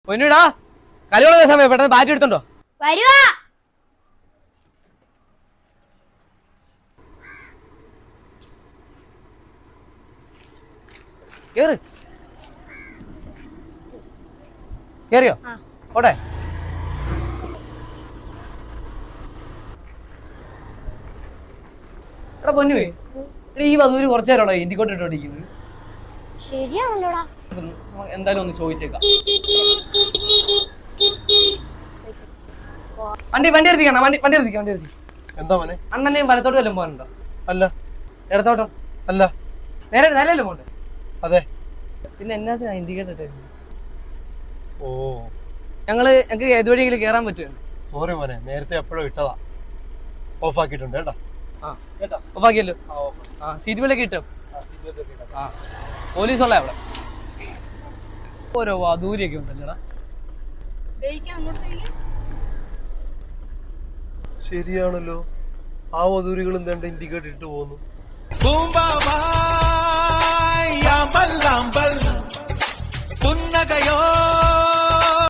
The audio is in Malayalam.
പൊന്നുടാ കളിയുള്ള സമയം പെട്ടെന്ന് ബാറ്റ് എടുത്തോണ്ടോ. വരുവാ. കേറിയോ? ഓട്ടെ. എടാ പൊന്നുവേ, ഈ വധൂര് കുറച്ചു നേരമാണോ ഇന്ത്യക്കോട്ട് ഇട്ടോണ്ടിരിക്കുന്നത്? ശരിയാണല്ലോടാ. എന്തായാലും ഒന്ന് ചോദിച്ചേക്കാം. വണ്ടി എടുത്തിക്കണം. വണ്ടി എടുത്തിക്കാം. എന്താ മോനെ? അണ്ണനെയും വലത്തോട്ട് വല്ലതും പോകാനുണ്ടോ? അല്ല. ഇടത്തോട്ടോ? അല്ല. നേരെ നേരല്ലേ പോണ്ടേ? അതെ. പിന്നെ എന്നാ ഇൻഡിക്കേറ്റർ ഇട്ടായിരുന്നു? ഓ, ഞങ്ങൾക്ക് ഏതുവഴിയെങ്കിലും കേറാൻ പറ്റുമോ? സോറി മോനെ, നേരത്തെ എപ്പോഴും ഇട്ടതാ. ഓഫ് ആക്കിയിട്ടുണ്ട് കേട്ടാ. ഓഫാക്കിയല്ലോ. സീറ്റ് ബെല്ലൊക്കെ ഇട്ടോ? പോലീസുള്ള അവിടെ ഓരോ ദൂരെയൊക്കെ ഉണ്ടല്ലോടാ. ശരിയാണല്ലോ, ആ വധൂരികൾ എന്താണ്ട് ഇൻഡിക്കേറ്റർ ഇട്ട് പോകുന്നു. പുന്നകയോ